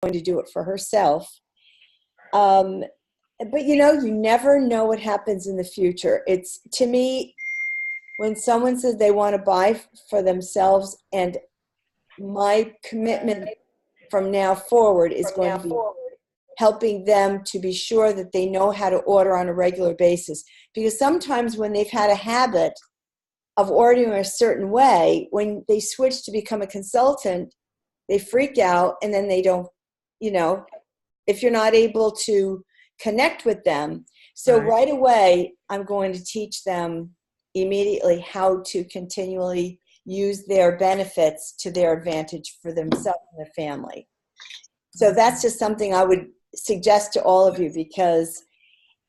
going to do it for herself. But you never know what happens in the future. It's, to me, when someone says they want to buy for themselves, and my commitment from now forward is going to be helping them to be sure that they know how to order on a regular basis. Because sometimes when they've had a habit of ordering a certain way, when they switch to become a consultant, they freak out, and then they don't, if you're not able to connect with them. So right away, I'm going to teach them immediately how to continually use their benefits to their advantage for themselves and their family. So that's just something I would suggest to all of you, because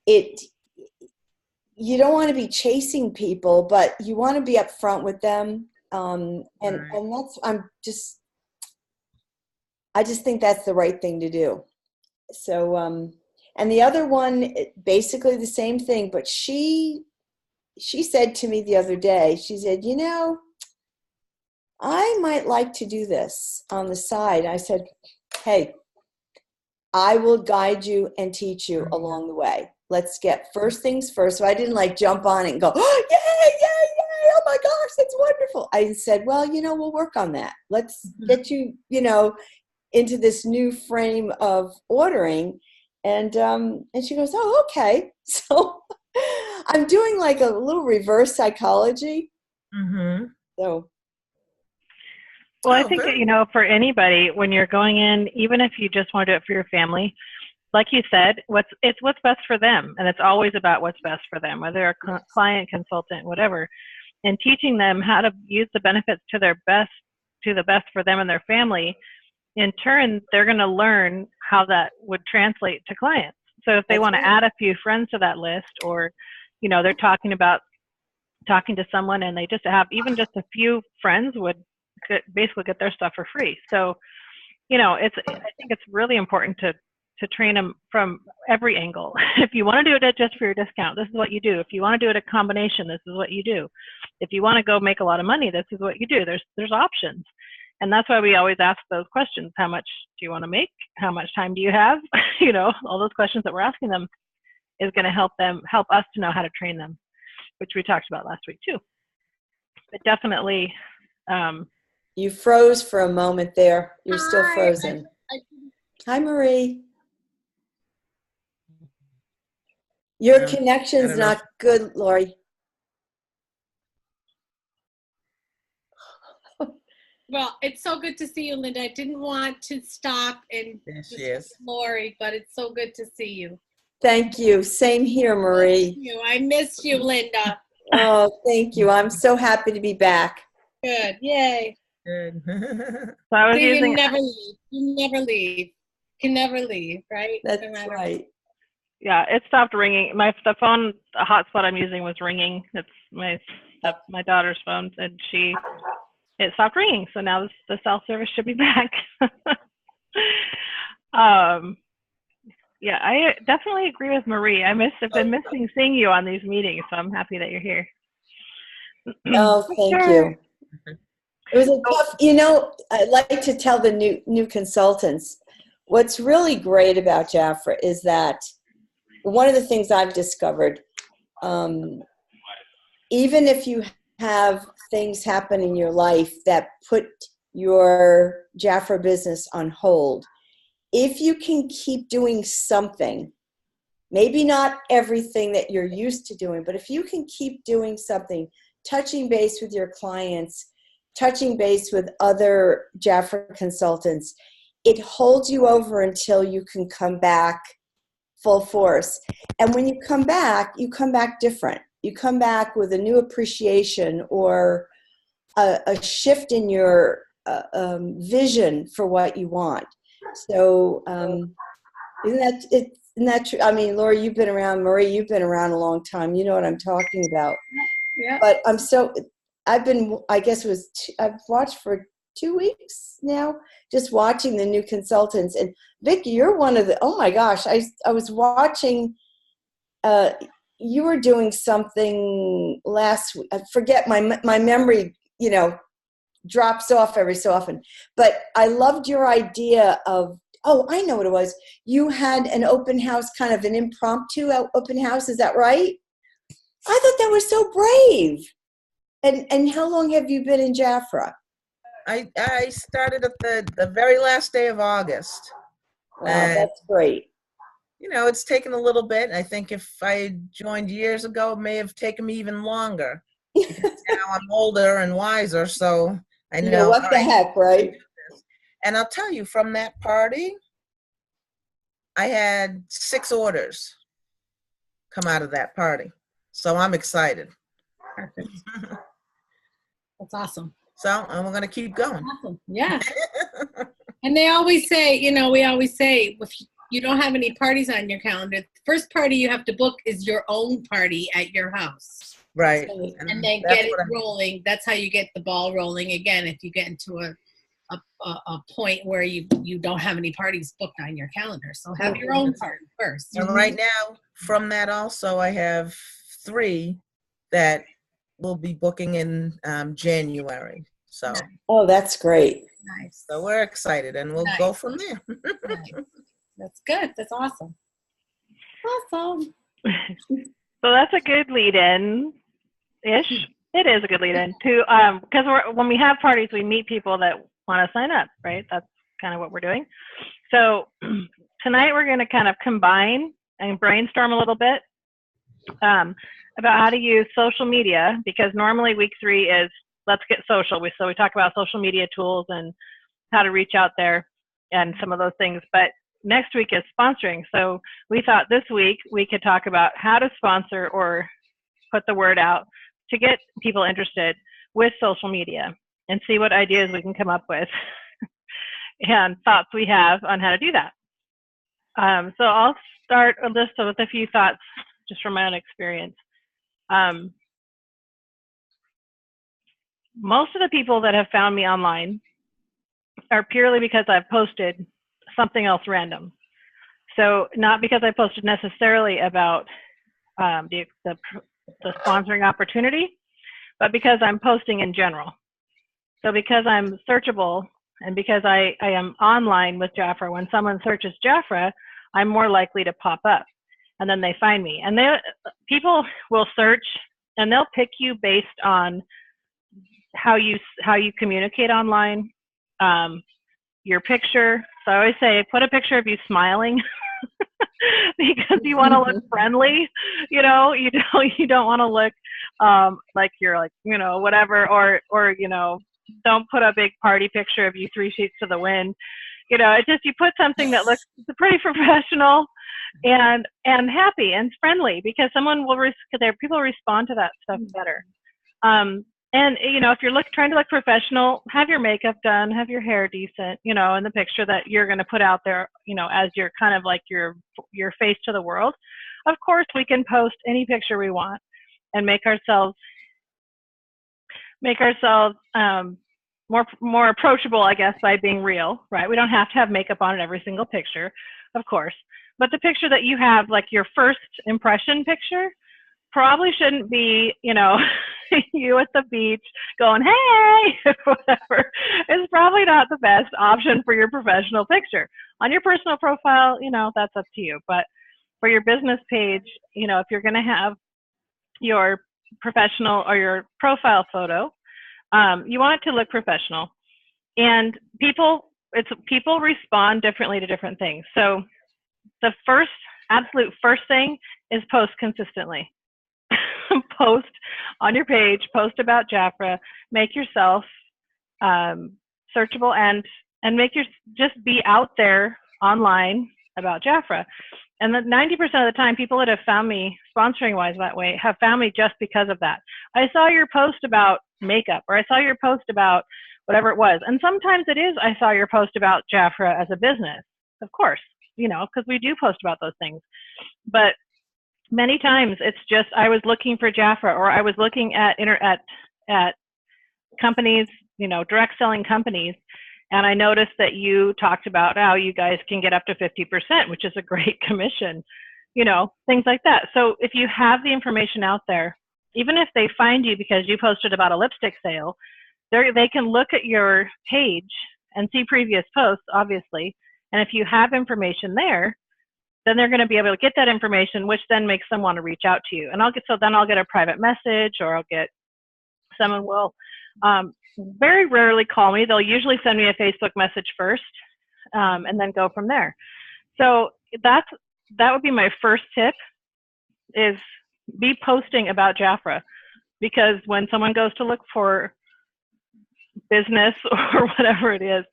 you don't want to be chasing people, but you want to be upfront with them. And that's, I just think that's the right thing to do. So, and the other one, basically the same thing, but she said to me the other day, she said, I might like to do this on the side. I said, hey, I will guide you and teach you along the way. Let's get first things first. So I didn't jump on it and go, oh, yay, oh my gosh, that's wonderful. I said, well, we'll work on that. Let's get you, into this new frame of ordering. And she goes, oh, okay. So I'm doing a little reverse psychology. Mm-hmm. So. Well, I think that, for anybody, when you're going in, even if you just want to do it for your family, like you said, it's what's best for them. And it's always about what's best for them, whether they're a client, consultant, whatever, and teaching them how to use the benefits to the best for them and their family. In turn, they're going to learn how that would translate to clients. So if they want to add a few friends to that list, or, they're talking to someone and they just have even just a few friends would basically get their stuff for free. So, I think it's really important to train them from every angle. If you want to do it just for your discount, this is what you do. If you want to do it a combination, this is what you do. If you want to go make a lot of money, this is what you do. There's options. And that's why we always ask those questions. How much do you want to make? How much time do you have? All those questions that we're asking them is going to help us to know how to train them, which we talked about last week too. But definitely. You froze for a moment there. You're still frozen. Hi, Marie. Your connection's not good, Lori. Well, it's so good to see you, Linda. I didn't want to stop and Lori, but it's so good to see you. Thank you. Same here, Marie. I missed you, Linda. Oh, thank you. I'm so happy to be back. Good. Yay. Good. So you never leave. You never leave. You can never leave, right? That's right. Yeah, it stopped ringing. The phone hotspot I'm using was ringing. It's my daughter's phone, and it stopped ringing. So now the cell service should be back. Yeah, I definitely agree with Marie. I've been missing seeing you on these meetings, so I'm happy that you're here. Oh, thank you. It was a tough, I'd like to tell the new consultants, what's really great about Jafra is that one of the things I've discovered, even if you have things happen in your life that put your Jafra business on hold, if you can keep doing something, maybe not everything that you're used to doing, but if you can keep doing something, touching base with your clients, touching base with other Jafra consultants, it holds you over until you can come back full force. And when you come back different. You come back with a new appreciation or a shift in your vision for what you want. So isn't that true? I mean, Laura, you've been around. Marie, you've been around a long time. You know what I'm talking about. Yeah. But I've watched for 2 weeks now, just watching the new consultants. And Vicki, you're one of the, oh my gosh, I was watching, you were doing something last week. I forget, my memory, drops off every so often. But I loved your idea of Oh, I know what it was. You had an open house, kind of an impromptu open house. Is that right? I thought that was so brave. And how long have you been in Jaffra? I started at the very last day of August. Wow, that's great. You know, it's taken a little bit. I think if I joined years ago, it may have taken me even longer. Because now I'm older and wiser, so I know. What the heck, right? And I'll tell you, from that party, I had 6 orders come out of that party. So I'm excited. Perfect. That's awesome. So I'm going to keep going. Awesome. Yeah. And they always say, you know, we always say, if you don't have any parties on your calendar, the first party you have to book is your own party at your house. Right. So, and then get it rolling. That's how you get the ball rolling again. If you get into a point where you don't have any parties booked on your calendar. So have your own party first. And right now, from that also, I have 3 that will be booking in January. So. Nice. Oh, that's great. Nice. So we're excited, and we'll go from there. Nice. That's good. That's awesome. Awesome. So that's a good lead-in-ish. It is a good lead-in to because when we have parties, we meet people that want to sign up, right? That's kind of what we're doing. So tonight we're going to kind of combine and brainstorm a little bit about how to use social media, because normally week 3 is let's get social. So we talk about social media tools and how to reach out there and some of those things. But next week is sponsoring. So we thought this week we could talk about how to sponsor or put the word out to get people interested with social media and see what ideas we can come up with and thoughts we have on how to do that. So I'll start a list with a few thoughts just from my own experience. Most of the people that have found me online are purely because I've posted something else random. So not because I posted necessarily about the sponsoring opportunity, but because I'm posting in general. So because I'm searchable and because I am online with Jaffra, when someone searches Jaffra, I'm more likely to pop up and then they find me. And people will search and they'll pick you based on how you communicate online, your picture. So I always say, put a picture of you smiling because you want to look friendly. You know, you don't want to look like you're like, you know, whatever, or you know, don't put a big party picture of you 3 sheets to the wind. You know, you put something that looks pretty professional and happy and friendly, because people respond to that stuff better. And, you know, if you're trying to look professional, have your makeup done, have your hair decent, you know, in the picture that you're going to put out there, you know, as your kind of like your face to the world. Of course, we can post any picture we want and make ourselves more approachable, I guess, by being real, right? We don't have to have makeup on in every single picture, of course. But the picture that you have, like your first impression picture, probably shouldn't be, you know, you at the beach going, hey, whatever. It's probably not the best option for your professional picture. On your personal profile, you know, that's up to you. But for your business page, you know, if you're going to have your professional or your profile photo, you want it to look professional. And people respond differently to different things. So the absolute first thing is post consistently. Post on your page, post about Jaffra, make yourself searchable and just be out there online about Jaffra. And that 90% of the time, people that have found me sponsoring wise that way have found me just because of that. I saw your post about makeup, or I saw your post about whatever it was. And sometimes it is, I saw your post about Jaffra as a business, of course, you know, because we do post about those things. But many times it's just, I was looking for Jaffra, or I was looking at companies, you know, direct selling companies. And I noticed that you talked about how you guys can get up to 50%, which is a great commission, you know, things like that. So if you have the information out there, even if they find you because you posted about a lipstick sale, they can look at your page and see previous posts, obviously, And if you have information there, then they're going to be able to get that information, which then makes them want to reach out to you. And then I'll get a private message, or someone will very rarely call me. They'll usually send me a Facebook message first, and then go from there. So that would be my first tip, is be posting about Jafra, because when someone goes to look for business or whatever it is,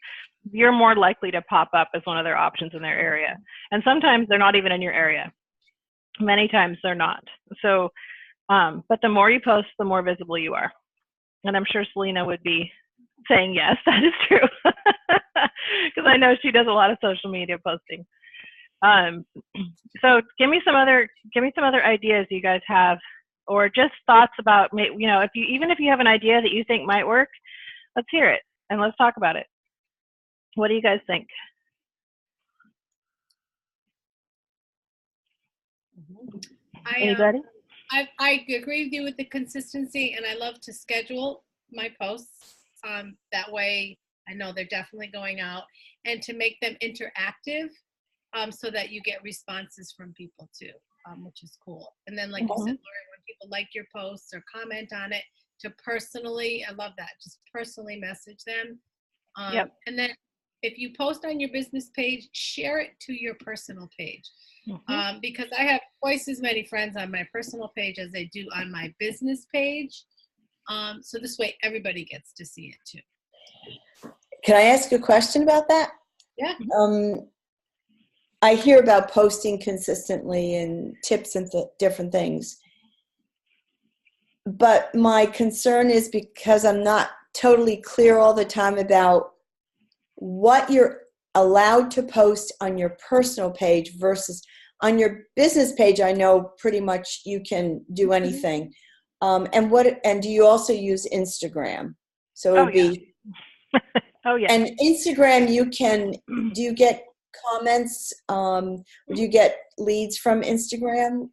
you're more likely to pop up as one of their options in their area. And sometimes they're not even in your area. Many times they're not. So, but the more you post, the more visible you are. And I'm sure Selena would be saying, yes, that is true. Because I know she does a lot of social media posting. So give me some other ideas you guys have, or just thoughts about, even if you have an idea that you think might work, let's hear it and let's talk about it. What do you guys think? Anybody? I agree with you with the consistency, and I love to schedule my posts. That way I know they're definitely going out, and to make them interactive, so that you get responses from people too, which is cool. And then, like you said, Lori, when people like your posts or comment on it, to personally, I love that, just personally message them. Yep. And then if you post on your business page, share it to your personal page. Because I have twice as many friends on my personal page as I do on my business page. So this way everybody gets to see it too. Can I ask a question about that? Yeah. I hear about posting consistently and tips and different things. But my concern is, because I'm not totally clear all the time about what you're allowed to post on your personal page versus on your business page. I know pretty much you can do anything. And do you also use Instagram? So it would be. Oh yeah. And Instagram, do you get comments? Do you get leads from Instagram?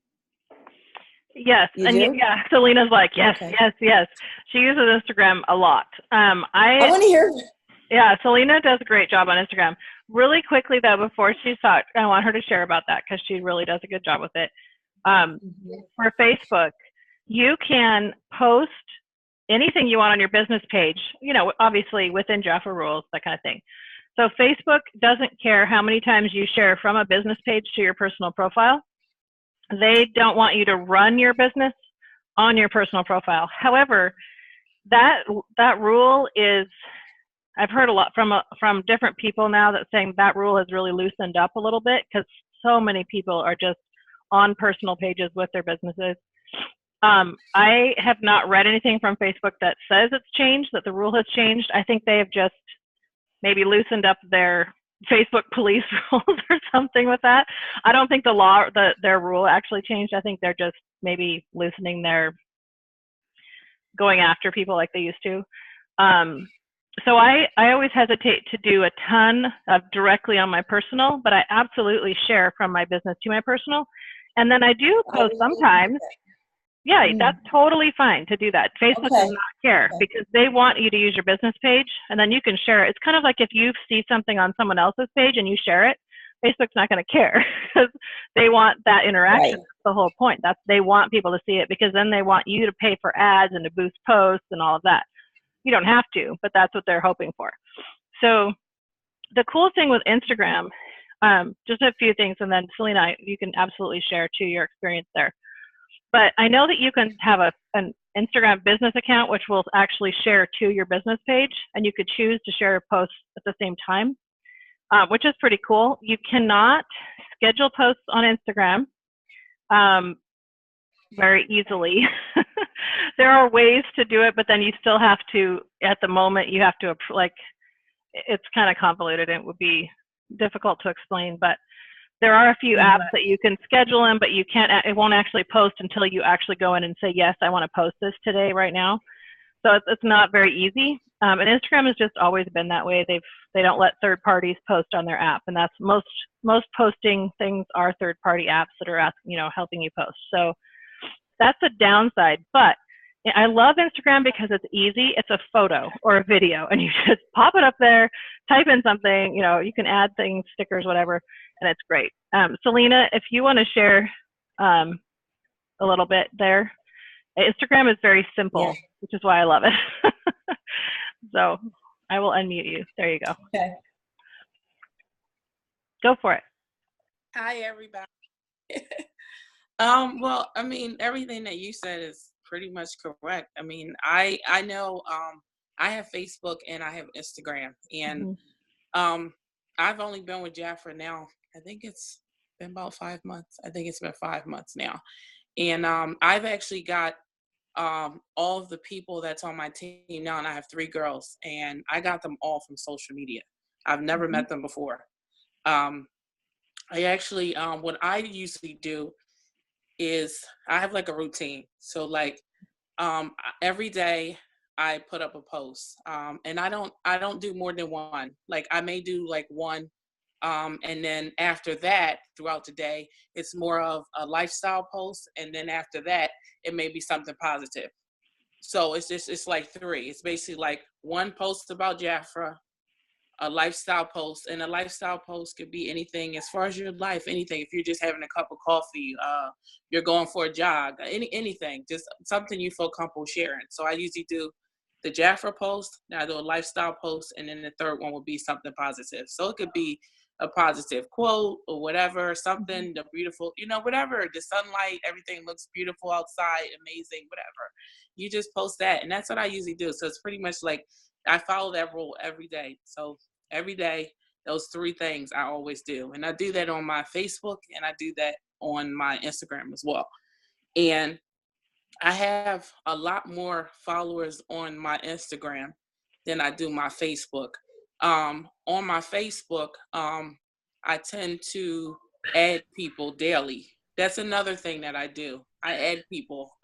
Yes. You and do? Yeah, Selena's like, yes, Okay. yes. She uses Instagram a lot. I want to hear. Yeah, Selena does a great job on Instagram. Really quickly though, before she talks, I want her to share about that, because she really does a good job with it. For Facebook, you can post anything you want on your business page, obviously within Jafra rules, that kind of thing. So Facebook doesn't care how many times you share from a business page to your personal profile. They don't want you to run your business on your personal profile. However, that rule is, I've heard a lot from different people now that saying that rule has really loosened up a little bit, because so many people are just on personal pages with their businesses. I have not read anything from Facebook that says it's changed, that the rule has changed. I think they have just maybe loosened up their Facebook police rules or something with that. I don't think their rule actually changed. I think they're just maybe loosening going after people like they used to. So I always hesitate to do a ton of directly on my personal, but I absolutely share from my business to my personal. And then I do post sometimes. Yeah, that's totally fine to do that. Facebook does not care, because they want you to use your business page, and then you can share it. It's kind of like if you see something on someone else's page and you share it, Facebook's not going to care, because they want that interaction. Right. That's the whole point. They want people to see it, because then they want you to pay for ads and to boost posts and all of that. You don't have to, but that's what they're hoping for. So the cool thing with Instagram, just a few things, and then Selena, you can absolutely share too your experience there. But I know that you can have an Instagram business account, which will actually share to your business page, and you could choose to share posts at the same time, which is pretty cool. You cannot schedule posts on Instagram very easily. There are ways to do it, but then you still have to, at the moment, you have to, it's kind of convoluted and it would be difficult to explain, but there are a few apps that you can schedule in, but it won't actually post until you actually go in and say, yes, I want to post this today, right now. So it's not very easy. And Instagram has just always been that way. They don't let third parties post on their app. And that's most posting things are third party apps that are helping you post. So that's a downside, but I love Instagram because it's easy. It's a photo or a video, and you just pop it up there, type in something. You know, you can add things, stickers, whatever, and it's great. Selena, if you want to share a little bit there, Instagram is very simple, which is why I love it. So I will unmute you. There you go. Okay. Go for it. Hi, everybody. Well, I mean, everything that you said is pretty much correct. I mean, I know I have Facebook and I have Instagram, and I've only been with Jafra now. I think it's been about 5 months. I think it's been 5 months now, and I've actually got all of the people that's on my team now, and I have 3 girls, and I got them all from social media. I've never met them before. I actually, what I usually do is I have like a routine. So like, every day I put up a post, and I don't do more than one. Like I may do like one, and then after that, throughout the day, it's more of a lifestyle post, and then after that, it may be something positive. So it's like 3. It's basically like one post about Jafra, a lifestyle post, and a lifestyle post could be anything as far as your life, anything. If you're just having a cup of coffee, you're going for a jog, anything, just something you feel comfortable sharing. So I usually do the Jafra post, then I do a lifestyle post, and then the third one would be something positive. So it could be a positive quote or whatever, something, the beautiful, whatever, the sunlight, everything looks beautiful outside, amazing, whatever. You just post that, and that's what I usually do. So it's pretty much like I follow that rule every day. So every day, those 3 things I always do. And I do that on my Facebook, and I do that on my Instagram as well. And I have a lot more followers on my Instagram than I do my Facebook. On my Facebook, I tend to add people daily. That's another thing that I do. I add people.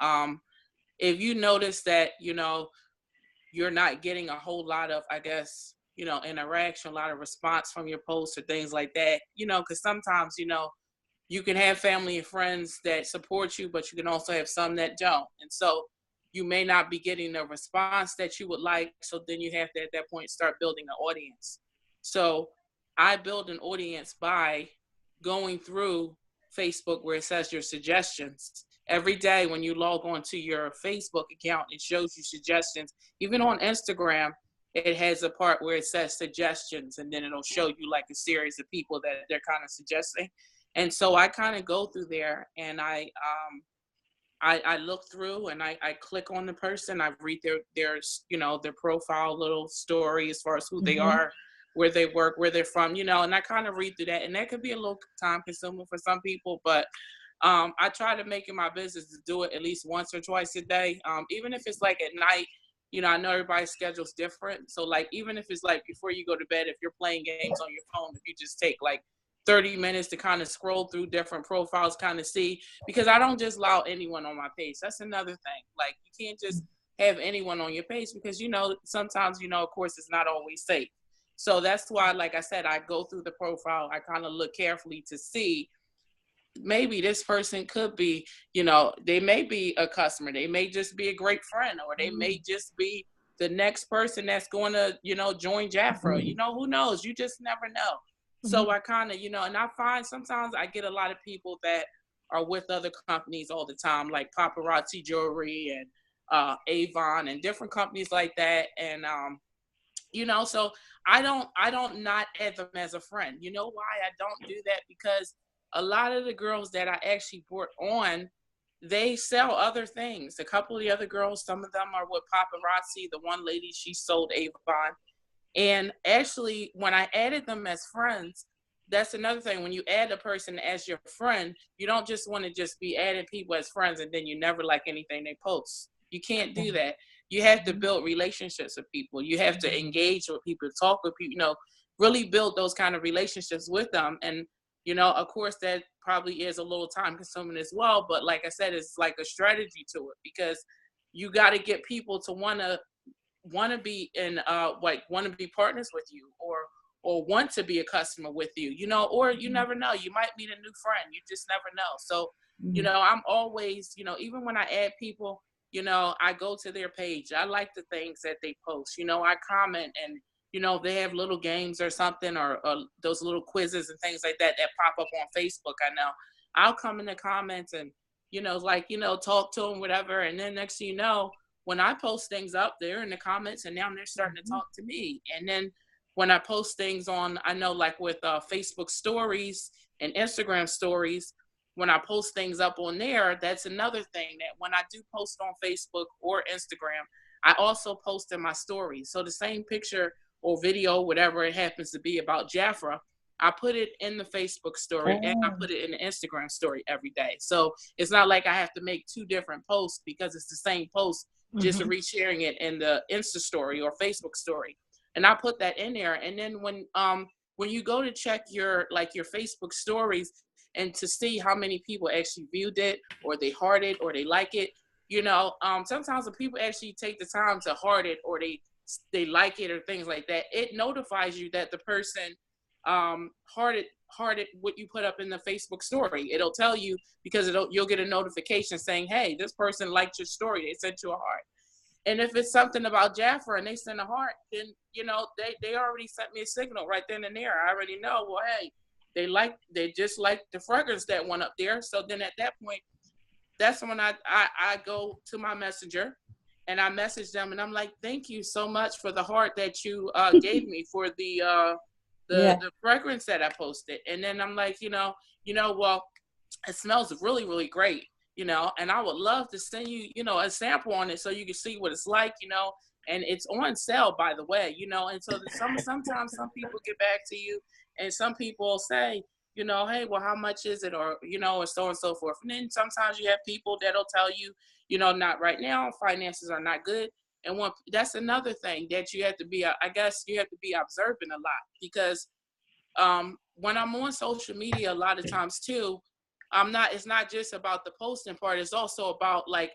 If you notice that, you're not getting a whole lot of, I guess, interaction, a lot of response from your posts or things like that, because sometimes, you can have family and friends that support you, but you can also have some that don't. And so you may not be getting the response that you would like. So then you have to, at that point, start building an audience. So I build an audience by going through Facebook where it says your suggestions. Every day when you log on to your Facebook account, it shows you suggestions. Even on Instagram, it has a part where it says suggestions, and then it'll show you like a series of people that they're kind of suggesting. And so I kind of go through there, and I look through, and I click on the person. I read their profile, little story as far as who they are, where they work, where they're from, and I kind of read through that. And that could be a little time consuming for some people, but I try to make it my business to do it at least once or twice a day. Even if it's like at night, I know everybody's schedule's different. So like, even if it's like before you go to bed, if you're playing games on your phone, if you just take like 30 minutes to kind of scroll through different profiles, kind of see, because I don't just allow anyone on my page. That's another thing. Like, you can't just have anyone on your page because, sometimes, of course, it's not always safe. So that's why, like I said, I go through the profile. I kind of look carefully to see maybe this person could be, they may be a customer. They may just be a great friend, or they may just be the next person that's going to, join Jafra. Who knows? You just never know. So I kind of, and I find sometimes I get a lot of people that are with other companies all the time, like Paparazzi Jewelry and Avon and different companies like that. And, so I don't not add them as a friend. You know why I don't do that? Because a lot of the girls that I actually brought on, they sell other things. A couple of the other girls, some of them are with Paparazzi. The one lady, she sold Avon. And actually, when I added them as friends, that's another thing. When you add a person as your friend, you don't just want to just be adding people as friends and then you never like anything they post. You can't do that. You have to build relationships with people. You have to engage with people, talk with people, really build those kind of relationships with them. And, of course, that probably is a little time consuming as well. But like I said, it's like a strategy to it, because you got to get people to want to be in want to be partners with you, or want to be a customer with you, or you never know, you might meet a new friend. You just never know. So I'm always, even when I add people, you know, I go to their page. I like the things that they post. You know, I comment, and you know, they have little games or something, or those little quizzes and things like that that pop up on Facebook. I know I'll come in the comments and, you know, like, you know, talk to them, whatever. And then next thing you know, when I post things up, they're in the comments, and now they're starting to talk to me. And then when I post things on, I know like with Facebook stories and Instagram stories, when I post things up on there, that's another thing, that when I do post on Facebook or Instagram, I also post in my stories. So the same picture or video, whatever it happens to be about Jafra, I put it in the Facebook story and I put it in the Instagram story every day. So it's not like I have to make two different posts because it's the same post, just resharing it in the Insta story or Facebook story. And I put that in there. And then when you go to check your Facebook stories and to see how many people actually viewed it, or they heart it, or they like it, you know, sometimes when people actually take the time to heart it, or they like it, or things like that, it notifies you that the person hearted what you put up in the Facebook story. It'll tell you, because you'll get a notification saying, hey, this person liked your story, they sent you a heart. And if it's something about Jafra and they send a heart, then, you know, they already sent me a signal right then and there. I already know, well, hey, they just like the fragrance that went up there. So then at that point, that's when I go to my messenger and I message them, and I'm like, thank you so much for the heart that you gave me for the fragrance that I posted. And then I'm like, you know, well, it smells really, really great, you know, and I would love to send you, you know, a sample on it so you can see what it's like, you know, and it's on sale, by the way, you know. And so sometimes some people get back to you, and some people say, you know, hey, well, how much is it? Or, you know, or so and so forth. And then sometimes you have people that'll tell you, you know, not right now, finances are not good. And that's another thing that you have to be, I guess you have to be observant a lot, because when I'm on social media, a lot of times too, it's not just about the posting part. It's also about like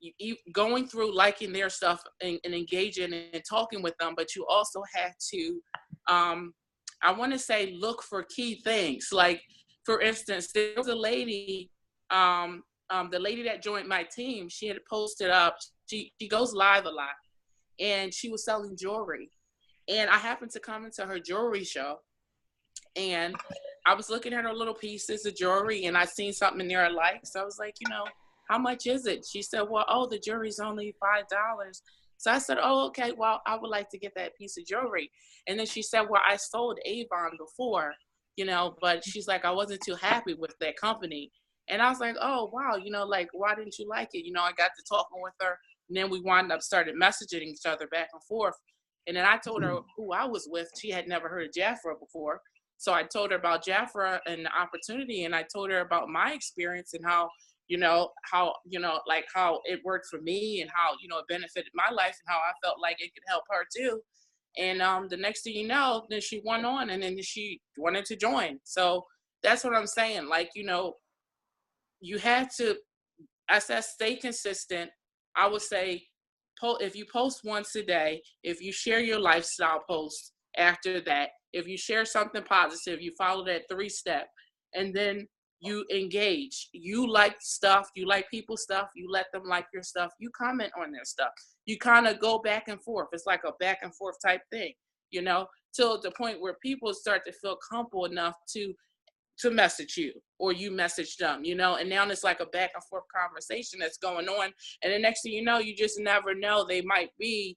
you going through, liking their stuff and engaging and talking with them. But you also have to, I want to say, look for key things. Like, for instance, there was a lady, the lady that joined my team, she had posted up, she goes live a lot, and she was selling jewelry. And I happened to come into her jewelry show, and I was looking at her little pieces of jewelry, and I seen something in there I liked. So I was like, you know, how much is it? She said, well, oh, the jewelry's only $5. So I said, oh, okay, well, I would like to get that piece of jewelry. And then she said, well, I sold Avon before, you know, but she's like, I wasn't too happy with that company. And I was like, oh, wow, you know, like, why didn't you like it? You know, I got to talking with her, and then we started messaging each other back and forth. And then I told her who I was with. She had never heard of Jafra before. So I told her about Jafra and the opportunity, and I told her about my experience and how it worked for me, and how, you know, it benefited my life, and how I felt like it could help her too. And the next thing you know, then she went on, and then she wanted to join. So that's what I'm saying. Like, you know, you have to, I said, stay consistent. I would say, if you post once a day, if you share your lifestyle posts after that, if you share something positive, you follow that 3-step, and then you engage. You like stuff, you like people's stuff, you let them like your stuff, you comment on their stuff. You kind of go back and forth. It's like a back and forth type thing, you know, till the point where people start to feel comfortable enough to message you, or you message them, you know. And now it's like a back and forth conversation that's going on. And the next thing you know, you just never know. They might be,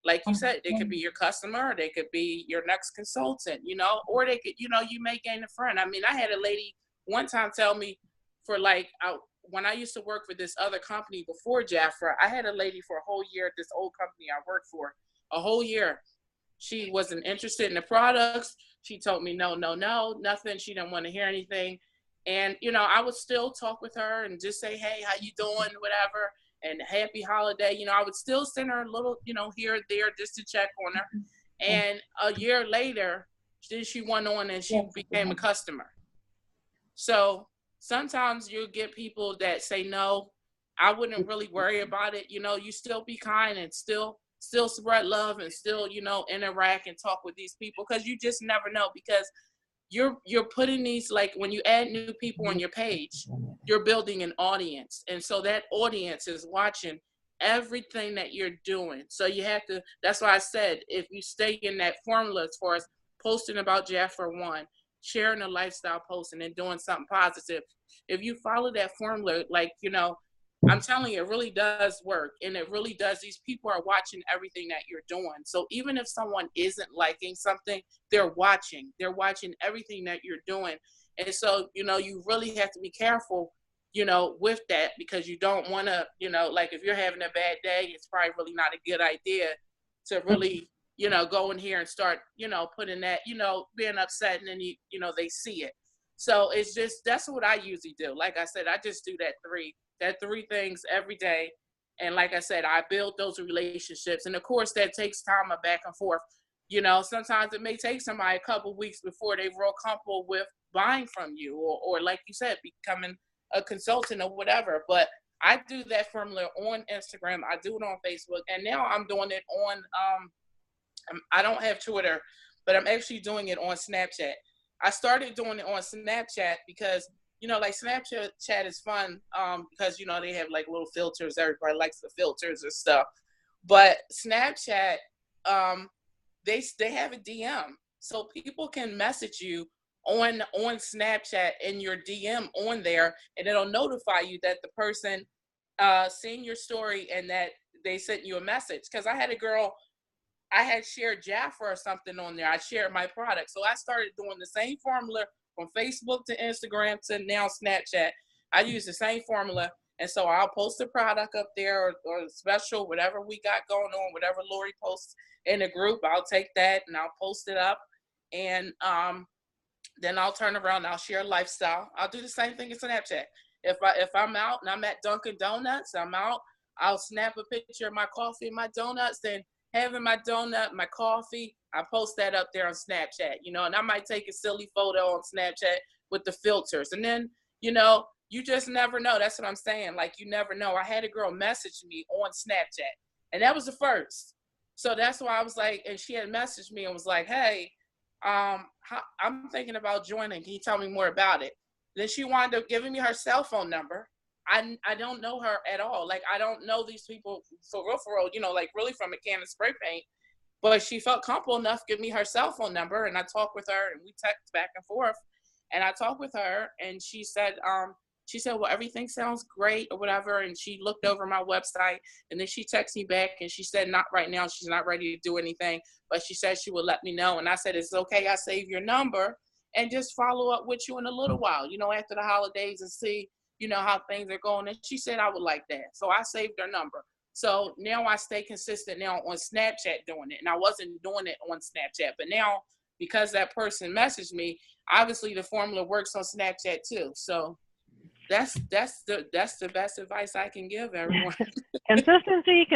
like you said, they could be your customer, they could be your next consultant, you know, or they could, you know, you may gain a friend. I mean, I had a lady one time tell me, for like, when I used to work for this other company before Jafra, I had a lady for a whole year at this old company I worked for, a whole year. She wasn't interested in the products. She told me no, nothing. She didn't want to hear anything. And, you know, I would still talk with her and just say, hey, how you doing, whatever, and happy holiday. You know, I would still send her a little, you know, here or there just to check on her. And a year later, then she went on and she became a customer. So sometimes you'll get people that say, no, I wouldn't really worry about it. You know, you still be kind and still spread love and still, you know, interact and talk with these people, because you just never know, because you're putting these, like, when you add new people on your page, you're building an audience. And so that audience is watching everything that you're doing. So you have to, that's why I said, if you stay in that formula as far as posting about Jaffa one, sharing a lifestyle post, and then doing something positive, if you follow that formula, like, you know, I'm telling you, it really does work. And it really does. These people are watching everything that you're doing. So even if someone isn't liking something, they're watching everything that you're doing. And so, you know, you really have to be careful, you know, with that, because you don't want to, you know, like if you're having a bad day, it's probably really not a good idea to really, you know, go in here and start, you know, putting that, you know, being upset, and then you know, they see it. So it's just, that's what I usually do. Like I said, I just do that three things every day. And like I said, I build those relationships. And of course that takes time of back and forth. You know, sometimes it may take somebody a couple of weeks before they're real comfortable with buying from you, or like you said, becoming a consultant or whatever. But I do that formula on Instagram. I do it on Facebook. And now I'm doing it on, I don't have Twitter, but I'm actually doing it on Snapchat. I started doing it on Snapchat because, you know, like Snapchat is fun because, you know, they have like little filters. Everybody likes the filters and stuff. But Snapchat, they have a DM. So people can message you on Snapchat in your DM on there, and it'll notify you that the person seen your story and that they sent you a message. Because I had a girl, I had shared Jaffa or something on there. I shared my product. So I started doing the same formula from Facebook to Instagram to now Snapchat. I use the same formula. And so I'll post a product up there, or special, whatever we got going on, whatever Lori posts in the group, I'll take that and I'll post it up. And then I'll turn around and I'll share lifestyle. I'll do the same thing in Snapchat. If I'm out and I'm at Dunkin' Donuts, I'm out, I'll snap a picture of my coffee and my donuts, then having my donut, my coffee, I post that up there on Snapchat, you know, and I might take a silly photo on Snapchat with the filters. And then, you know, you just never know. That's what I'm saying. Like, you never know. I had a girl message me on Snapchat, and that was the first. So that's why I was like, and she had messaged me and was like, hey, I'm thinking about joining. Can you tell me more about it? Then she wound up giving me her cell phone number. I don't know her at all. Like, I don't know these people for real, you know, like really from a can of spray paint. But she felt comfortable enough to give me her cell phone number, and I talked with her, and we text back and forth. And I talked with her, and she said, well, everything sounds great or whatever. And she looked over my website, and then she texted me back, and she said, not right now. She's not ready to do anything, but she said she would let me know. And I said, it's okay. I save your number and just follow up with you in a little while, you know, after the holidays, and see, you know, how things are going. And she said I would like that. So I saved her number. So now I stay consistent now on Snapchat doing it. And I wasn't doing it on Snapchat, but now because that person messaged me, obviously the formula works on Snapchat too. So that's the best advice I can give everyone. Consistency.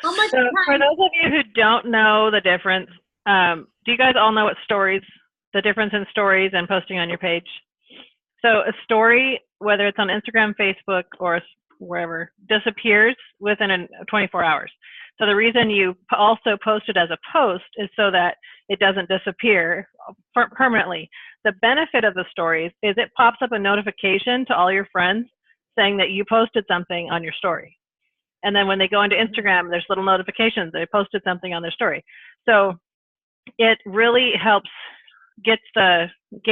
So for those of you who don't know the difference, do you guys all know what stories, the difference in stories and posting on your page? So a story, whether it's on Instagram, Facebook, or wherever, disappears within 24 hours. So the reason you also post it as a post is so that it doesn't disappear permanently. The benefit of the stories is it pops up a notification to all your friends saying that you posted something on your story. And then when they go into Instagram, there's little notifications. They posted something on their story. So it really helps get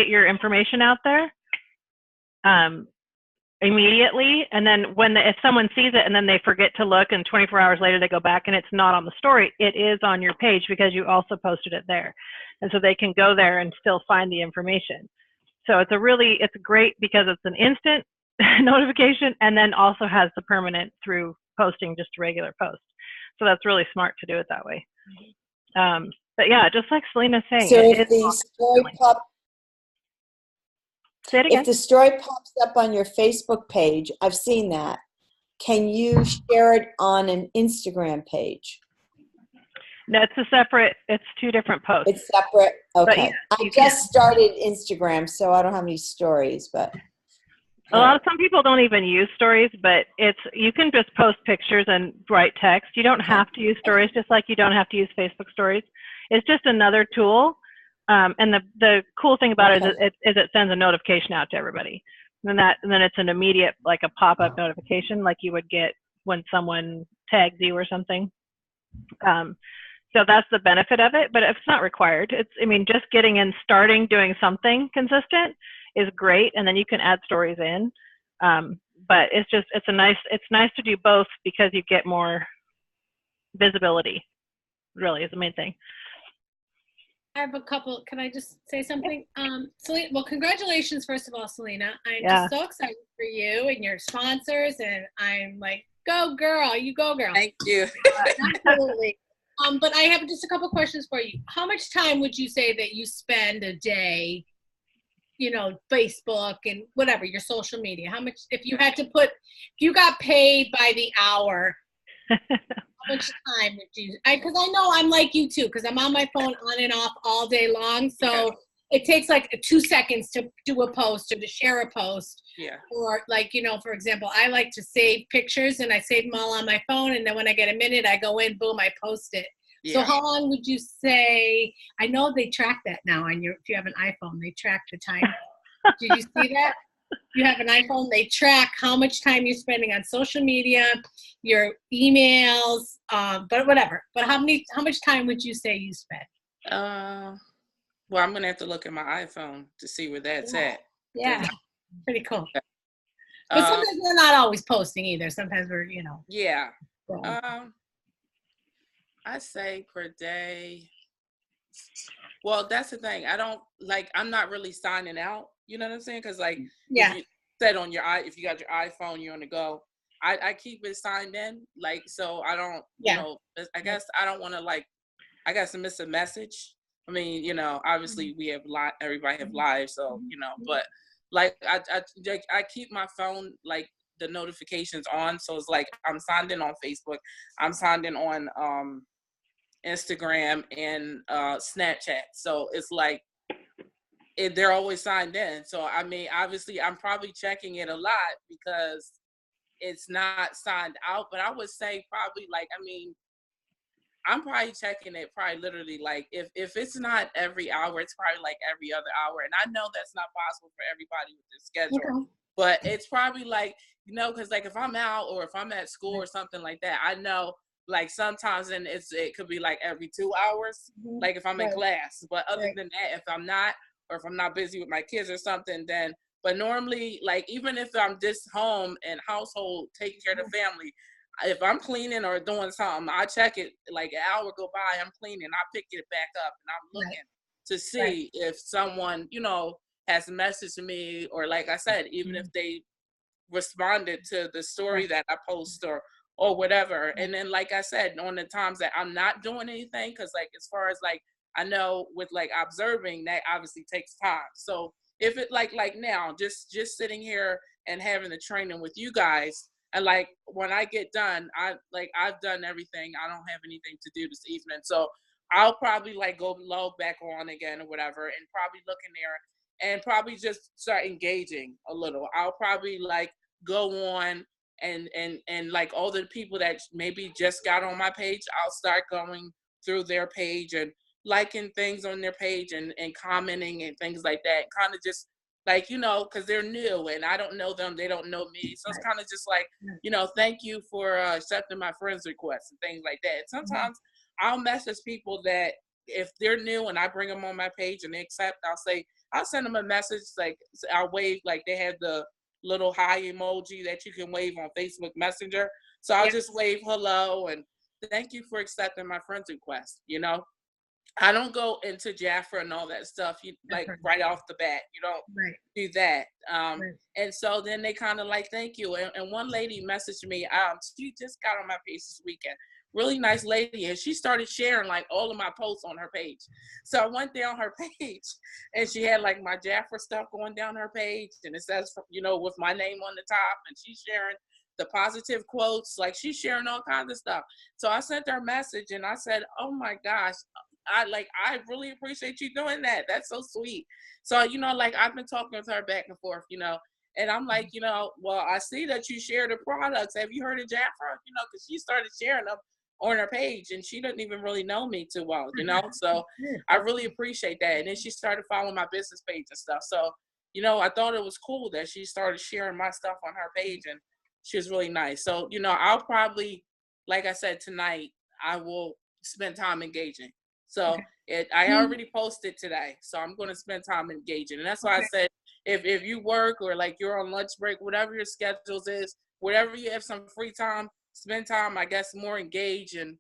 your information out there immediately. And then if someone sees it and then they forget to look, and 24 hours later they go back and it's not on the story, it is on your page because you also posted it there. And so they can go there and still find the information. So it's great because it's an instant notification, and then also has the permanent through posting just a regular post. So that's really smart to do it that way. But yeah, just like Selena's saying, so if the story pops up on your Facebook page, I've seen that, can you share it on an Instagram page? No, it's two different posts. It's separate? Okay. Yeah, I just started Instagram, so I don't have any stories, but. Some people don't even use stories, but you can just post pictures and write text. You don't have to use stories, just like you don't have to use Facebook stories. It's just another tool. And the cool thing about it is it sends a notification out to everybody. And then it's an immediate, like a pop-up notification like you would get when someone tags you or something. So that's the benefit of it, but it's not required. Just getting in, starting doing something consistent is great, and then you can add stories in. But it's nice to do both because you get more visibility. Really is the main thing. I have a couple. Can I just say something? Selena, well, congratulations, first of all, Selena. I'm just so excited for you and your sponsors, and I'm like, go girl, you go girl. Thank you. Absolutely. But I have just a couple questions for you. How much time would you say that you spend a day, Facebook and whatever, your social media? How much, if you got paid by the hour, how much time would you, because I know I'm like you too, because I'm on my phone on and off all day long. So it takes like 2 seconds to do a post or to share a post. Yeah. Or like, for example, I like to save pictures and I save them all on my phone. And then when I get a minute, I go in, boom, I post it. Yeah. So how long would you say, I know they track that now on if you have an iPhone, they track the time. Did you see that? You have an iPhone, they track how much time you're spending on social media, your emails, but whatever. But how much time would you say you spend? Well, I'm gonna have to look at my iPhone to see where that's at. Yeah, pretty cool. But sometimes we're not always posting either. Sometimes we're, Yeah. So. I say per day. Well, that's the thing. I'm not really signing out. You know what I'm saying? Because if you said if you got your iPhone, you're on the go. I keep it signed in. So I don't, I guess I don't want to I guess miss a message. Obviously we have everybody have lives. So, but I keep my phone, the notifications on. So it's I'm signed in on Facebook. I'm signed in on, Instagram and Snapchat. So it's they're always signed in. So obviously I'm probably checking it a lot because it's not signed out, but I would say probably I'm probably checking it literally if it's not every hour, it's probably every other hour. And I know that's not possible for everybody with their schedule, but it's probably because if I'm out or if I'm at school or something like that, I know sometimes then it could be every 2 hours, if I'm in class. But other than that, if I'm not, or if I'm not busy with my kids or something, then, but normally, even if I'm just home and household taking care of the family, if I'm cleaning or doing something, I check it an hour go by, I'm cleaning, I pick it back up and I'm looking to see if someone, has messaged me, or like I said, even if they responded to the story that I post or whatever. And then, like I said, on the times that I'm not doing anything, because as far as I know with observing, that obviously takes time. So if it like now, just sitting here and having the training with you guys, and when I get done, I've done everything. I don't have anything to do this evening, so I'll probably go log back on again or whatever, and probably look in there and probably just start engaging a little. I'll probably go on and all the people that maybe just got on my page, I'll start going through their page and liking things on their page and commenting and things like that. Kind of just because they're new and I don't know them, they don't know me. So it's kind of just thank you for accepting my friend's requests and things like that. And sometimes I'll message people that if they're new and I bring them on my page and they accept, I'll send them a message, I'll wave, they have the little hi emoji that you can wave on Facebook Messenger. So I'll just wave hello and thank you for accepting my friend's request. I don't go into Jafra and all that stuff right off the bat. You don't do that. And so then they kind of thank you. And one lady messaged me, she just got on my page this weekend. Really nice lady, and she started sharing all of my posts on her page. So I went down her page and she had my Jafra stuff going down her page, and it says with my name on the top, and she's sharing the positive quotes, she's sharing all kinds of stuff. So I sent her a message and I said, oh my gosh, I really appreciate you doing that. That's so sweet. So I've been talking with her back and forth, and I'm well, I see that you share the products. Have you heard of Jafra? Because she started sharing them on her page and she doesn't even really know me too well, so I really appreciate that. And then she started following my business page and stuff. So I thought it was cool that she started sharing my stuff on her page, and she was really nice. So, you know, I'll probably, like I said, tonight, I will spend time engaging. So I already posted today, so I'm going to spend time engaging. And that's why I said, if you work or like you're on lunch break, whatever your schedules is, whatever you have some free time, spend time, I guess, more engaged and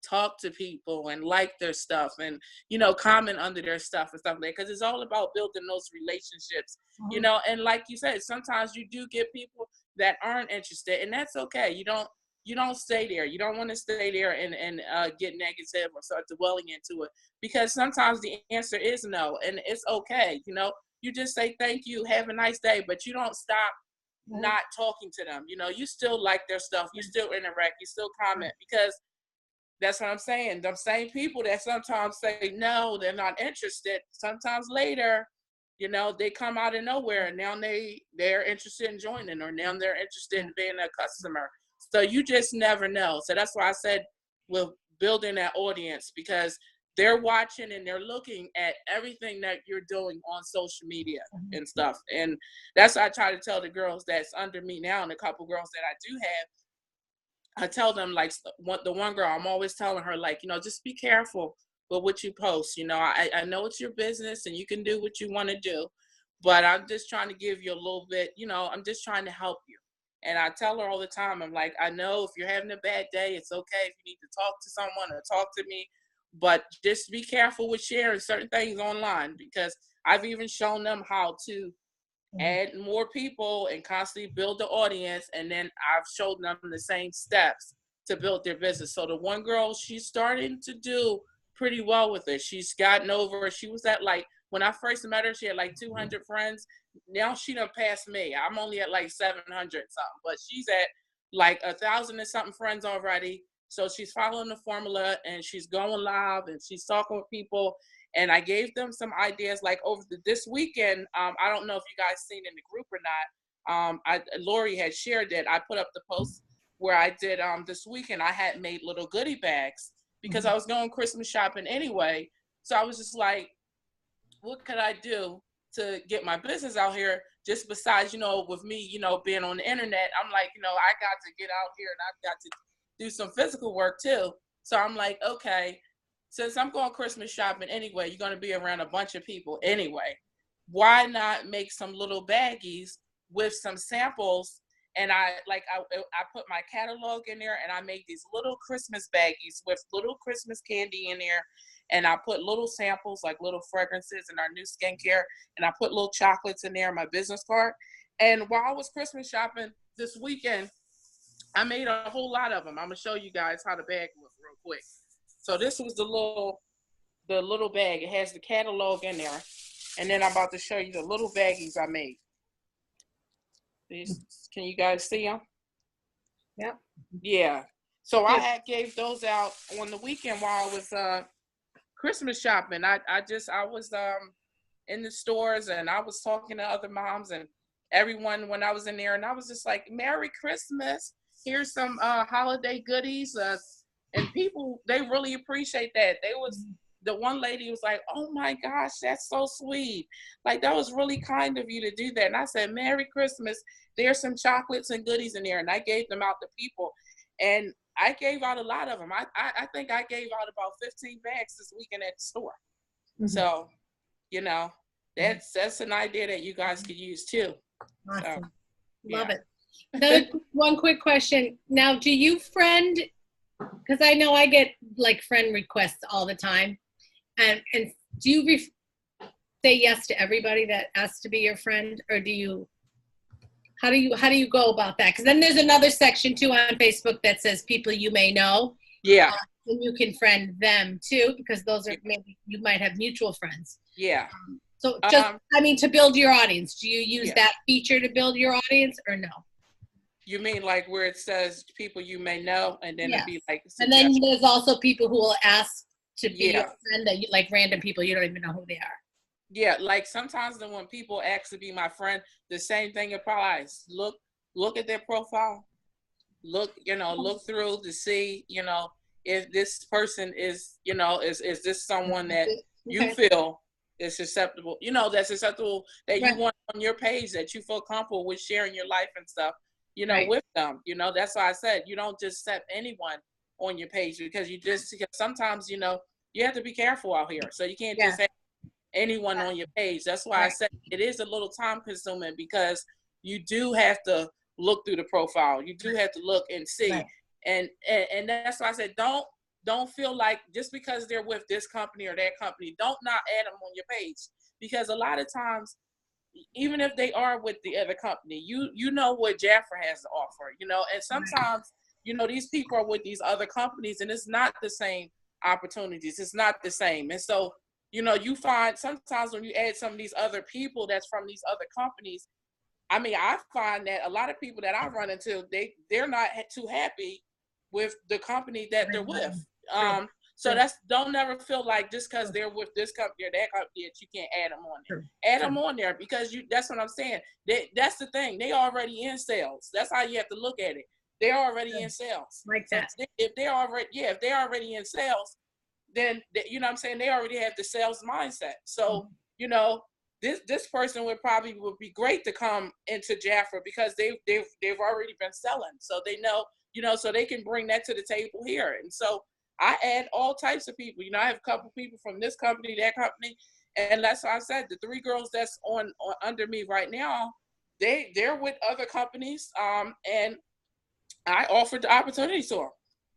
talk to people and like their stuff and, you know, comment under their stuff and stuff like that. Because it's all about building those relationships, you know. And like you said, sometimes you do get people that aren't interested, and that's okay. You don't stay there. You don't want to stay there and get negative or start dwelling into it, because sometimes the answer is no, and it's okay. You know, you just say thank you, have a nice day, but you don't stop not talking to them. You know, you still like their stuff, you still interact, you still comment, because that's what I'm saying. Them same people that sometimes say no, they're not interested, sometimes later, you know, they come out of nowhere and now they're interested in joining, or now they're interested in being a customer. So you just never know. So that's why I said we're building that audience, because they're watching and they're looking at everything that you're doing on social media and stuff. And that's what I try to tell the girls that's under me now, and a couple girls that I do have. I tell them, like, the one girl, I'm always telling her, like, you know, just be careful with what you post. You know, I know it's your business and you can do what you want to do, but I'm just trying to give you a little bit, you know, I'm just trying to help you. And I tell her all the time, I'm like, I know if you're having a bad day, it's okay if you need to talk to someone or talk to me, but just be careful with sharing certain things online, because I've even shown them how to add more people and constantly build the audience. And then I've showed them the same steps to build their business. So the one girl, she's starting to do pretty well with it. She's gotten over, she was at, like, when I first met her, she had like 200 friends. Now she done passed me. I'm only at like 700 something, but she's at like 1,000 and something friends already. So she's following the formula and she's going live and she's talking with people. And I gave them some ideas, like over this weekend. I don't know if you guys seen in the group or not. Lori had shared that. I put up the post where I did this weekend. I had made little goodie bags because I was going Christmas shopping anyway. So I was just like, what could I do to get my business out here? Just besides, you know, with me, you know, being on the internet, I'm like, you know, I got to get out here and I've got to do some physical work too. So I'm like, okay, since I'm going Christmas shopping anyway, you're going to be around a bunch of people anyway. Why not make some little baggies with some samples? And I put my catalog in there, and I made these little Christmas baggies with little Christmas candy in there. And I put little samples, like little fragrances and our new skincare. And I put little chocolates in there, my business card. And while I was Christmas shopping this weekend, I made a whole lot of them. I'm going to show you guys how the bag looks real quick. So this was the little bag. It has the catalog in there. And then I'm about to show you the little baggies I made. Can you guys see them? Yep. Yeah. So I gave those out on the weekend while I was Christmas shopping. I was in the stores, and I was talking to other moms and everyone when I was in there, and I was just like, Merry Christmas. Here's some holiday goodies. And people, they really appreciate that. The one lady was like, oh my gosh, that's so sweet. Like, that was really kind of you to do that. And I said, Merry Christmas. There's some chocolates and goodies in there. And I gave them out to people. And I gave out a lot of them. I think I gave out about 15 bags this weekend at the store. So, you know, that's an idea that you guys could use too. Awesome. So, Love it. Another one quick question. Now, do you friend, because I know I get like friend requests all the time, and do you say yes to everybody that asks to be your friend, or do you, how do you go about that? Because then there's another section too on Facebook that says people you may know. Yeah. And you can friend them too, because those are, maybe you might have mutual friends. Yeah. So just, I mean, to build your audience, do you use that feature to build your audience, or no? You mean like where it says people you may know, and then it'd be like, and then there's also people who will ask to be your friend, that you, like random people you don't even know who they are. Yeah, like sometimes when people ask to be my friend, the same thing applies. Look at their profile. Look through to see, you know, if this person is, you know, is this someone that you feel is susceptible, you know, that's susceptible, that you want on your page, that you feel comfortable with sharing your life and stuff. you know, Right. with them. You know, that's why I said you don't just accept anyone on your page because because sometimes, you know, you have to be careful out here. So you can't Yeah. just have anyone on your page. That's why I Right. said it is a little time consuming because you do have to look through the profile. You do have to look and see. Right. And that's why I said don't feel like just because they're with this company or that company, don't not add them on your page. Because a lot of times, even if they are with the other company, you know what Jaffer has to offer, you know, and sometimes, you know, these people are with these other companies and it's not the same opportunities. It's not the same. And so, you know, you find sometimes when you add some of these other people that's from these other companies, I mean, I find that a lot of people that I run into, they're not too happy with the company that they're with. So that's, don't never feel like just because they're with this company or that company that you can't add them on there. Add them on there because that's what I'm saying. That's the thing. They already in sales. That's how you have to look at it. They're already in sales. Like that. So if they're already in sales, then you know what I'm saying, they already have the sales mindset. So, you know, this person would be great to come into Jaffa because they've already been selling. So they know, you know, so they can bring that to the table here. And so I add all types of people. You know, I have a couple people from this company, that company, and that's why I said the 3 girls that's on under me right now, they're with other companies, and I offered the opportunity to them.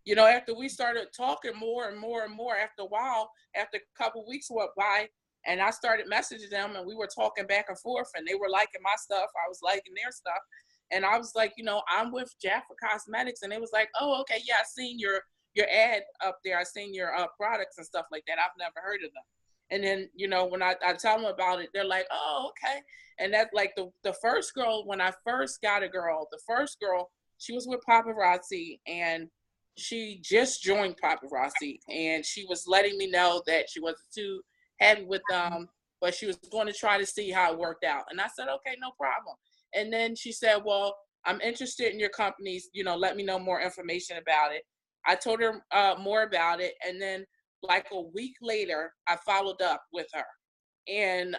You know, after we started talking more and more and more, after a while, after a couple of weeks went by, and I started messaging them, and we were talking back and forth, and they were liking my stuff, I was liking their stuff, and I was like, you know, I'm with Jaffa Cosmetics, and it was like, oh, okay, yeah, I seen your ad up there, I seen your products and stuff like that. I've never heard of them. And then, you know, when I tell them about it, they're like, oh, okay. And that's like the first girl, when I first got a girl, the first girl, she was with Paparazzi, and she just joined Paparazzi, and she was letting me know that she wasn't too happy with them, but she was going to try to see how it worked out. And I said, okay, no problem. And then she said, well, I'm interested in your companies, you know, let me know more information about it. I told her more about it, and then like a week later, I followed up with her. And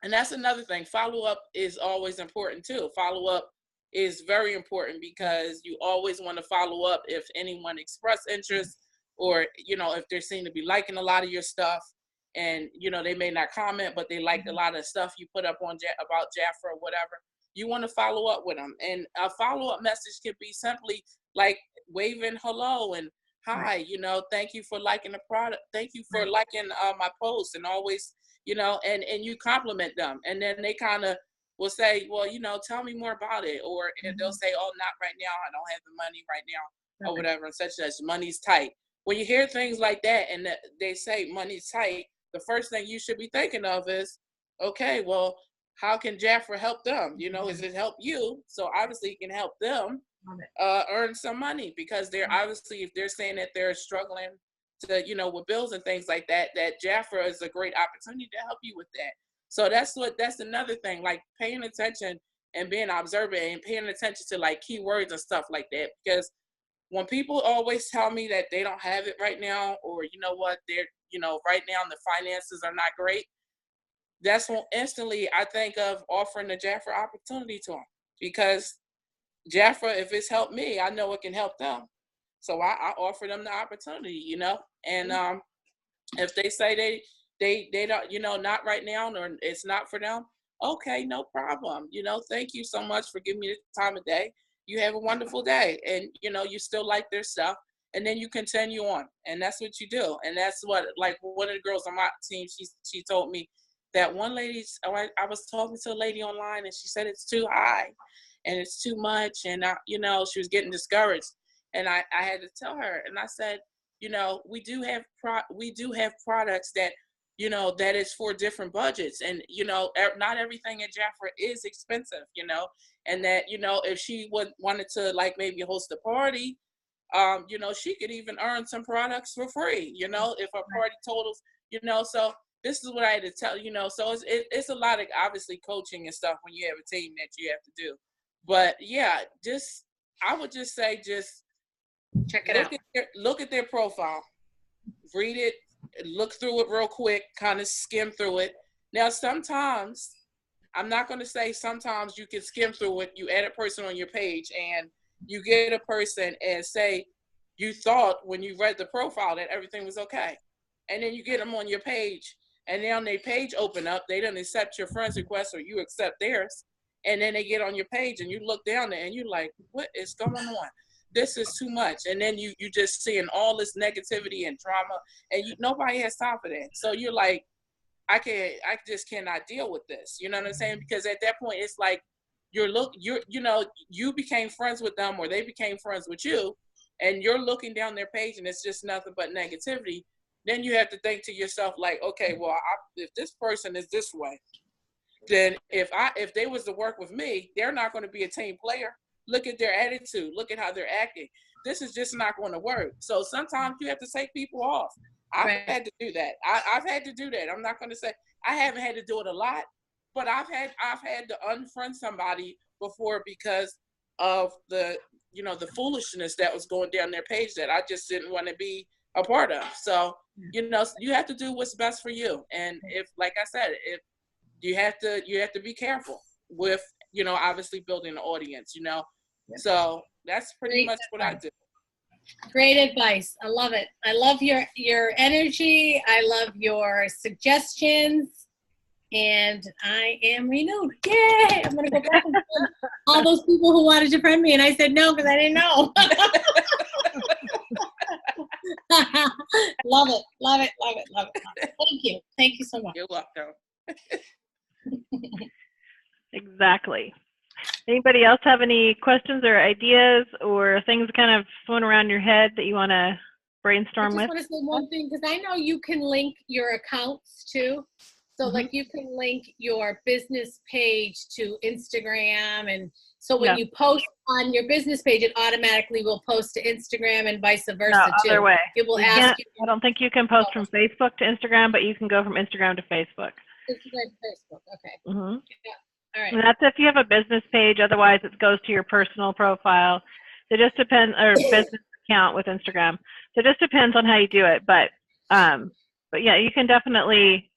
that's another thing. Follow up is always important too. Follow up is very important because you always want to follow up if anyone express interest, or, you know, if they seem to be liking a lot of your stuff, and, you know, they may not comment, but they liked a lot of stuff you put up on about Jaffa or whatever. You want to follow up with them, and a follow up message could be simply like waving hello and hi, you know, thank you for liking the product, thank you for liking my post, and always, you know, and you compliment them, and then they kind of will say, well, you know, tell me more about it, or they'll say, oh, not right now, I don't have the money right now, or whatever, and such as money's tight. When you hear things like that and they say money's tight, the first thing you should be thinking of is, okay, well, how can Jaffa help them? You know, is it help you? So obviously it can help them earn some money, because they're obviously, if they're saying that they're struggling to, you know, with bills and things like that, that Jaffa is a great opportunity to help you with that. So that's another thing, like paying attention and being observant and paying attention to like keywords and stuff like that. Because when people always tell me that they don't have it right now, or, you know what, they're, you know, right now the finances are not great, that's when instantly I think of offering the Jaffa opportunity to them. Because Jaffa, if it's helped me, I know it can help them. So I offer them the opportunity, you know, and if they say they don't, you know, not right now, or it's not for them, okay, no problem. You know, thank you so much for giving me the time of day. You have a wonderful day. And, you know, you still like their stuff, and then you continue on, and that's what you do. And that's what, like, one of the girls on my team, she told me that one lady, I was talking to a lady online, and she said it's too high and it's too much, and you know, she was getting discouraged. And I had to tell her, and I said, you know, we do have products that, you know, that is for different budgets, and, you know, not everything at Jaffa is expensive, you know, and that, you know, if she wanted to, like, maybe host a party, you know, she could even earn some products for free, you know, if a party totals, you know. So this is what I had to tell, you know. So it's a lot of, obviously, coaching and stuff when you have a team that you have to do. But yeah, I would just say, just check it out. Look at their profile, read it, look through it real quick, kind of skim through it. Now, sometimes I'm not going to say sometimes you can skim through it. You add a person on your page and you get a person and say you thought when you read the profile that everything was okay. And then you get them on your page and then their page open up. They don't accept your friend's request or you accept theirs. And then they get on your page and you look down there and you're like, what is going on? This is too much. And then you just seeing all this negativity and drama and nobody has time for that. So you're like, I just cannot deal with this. You know what I'm saying? Because at that point, it's like you became friends with them or they became friends with you and you're looking down their page and it's just nothing but negativity. Then you have to think to yourself like, okay, well, if this person is this way, then if they was to work with me, they're not going to be a team player. Look at their attitude. Look at how they're acting. This is just not going to work. So sometimes you have to take people off. I've had to do that. I've had to do that. I'm not going to say I haven't had to do it a lot, but I've had to unfriend somebody before because of the foolishness that was going down their page that I just didn't want to be a part of. So, you have to do what's best for you. And if, like I said, if you have to be careful with, obviously building an audience, So that's pretty much what I do. Great advice. I love it. I love your energy. I love your suggestions. And I am renewed. Yay! I'm going to go back and friend all those people who wanted to friend me. And I said no because I didn't know. Love it. Love it. Love it. Love it. Thank you. Thank you so much. You're welcome. Exactly. Anybody else have any questions or ideas or things kind of swimming around your head that you want to brainstorm with? I just want to say one thing because I know you can link your accounts too. So like you can link your business page to Instagram. And so when you post on your business page, it automatically will post to Instagram and vice versa too. Other way. It will ask you. I don't think you can post from Facebook to Instagram, but you can go from Instagram to Facebook. Instagram to Facebook. Okay. Mm-hmm. Yeah. All right. And that's if you have a business page. Otherwise, it goes to your personal profile. It just depends, or business account with Instagram. So it just depends on how you do it. But yeah, you can definitely.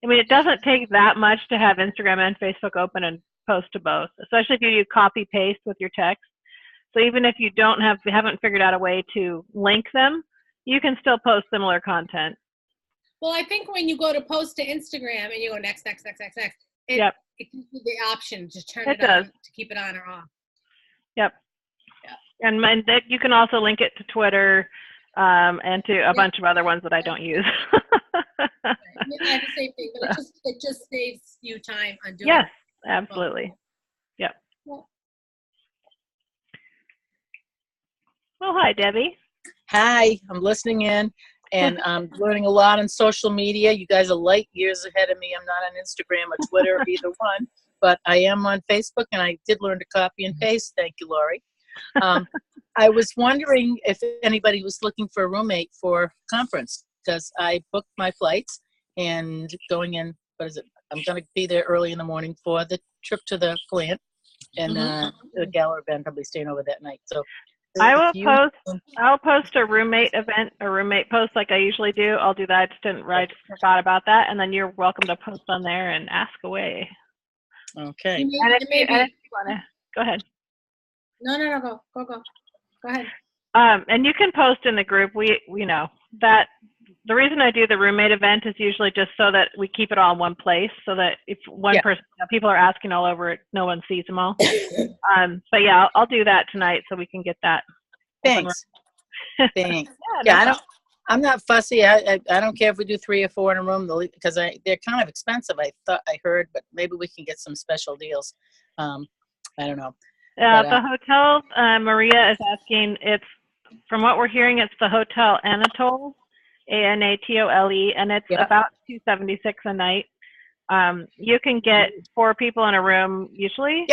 I mean, it doesn't take that much to have Instagram and Facebook open and post to both, especially if you do copy paste with your text. So even if you haven't figured out a way to link them, you can still post similar content. Well, I think when you go to post to Instagram and you go next, it gives you the option to turn it on, to keep it on or off. Yep. Yeah. And you can also link it to Twitter and to a bunch of other ones that I don't use. Right. I have the same thing, but it just saves you time on doing it. Yes, absolutely. Yep. Well, hi, Debbie. Hi, I'm listening in and I'm learning a lot on social media. You guys are light years ahead of me. I'm not on Instagram or Twitter, either one, but I am on Facebook and I did learn to copy and paste. Thank you, Lori. I was wondering if anybody was looking for a roommate for conference because I booked my flights and going in, I'm going to be there early in the morning for the trip to the plant and the gala event. I'll be staying over that night. So I'll post a roommate event, a roommate post like I usually do. I'll do that. I just forgot about that. And then you're welcome to post on there and ask away. Okay. And if you want to, go ahead. No, go ahead. And you can post in the group. We know that the reason I do the roommate event is usually just so that we keep it all in one place, so that if one person, people are asking all over it, no one sees them all. But yeah, I'll do that tonight so we can get that. Thanks. Thanks. I'm not fussy. I don't care if we do 3 or 4 in a room because they're kind of expensive. I heard, but maybe we can get some special deals. I don't know. The hotel, Maria is asking, from what we're hearing, it's the Hotel Anatole, Anatole, and it's about $276 a night. You can get 4 people in a room usually,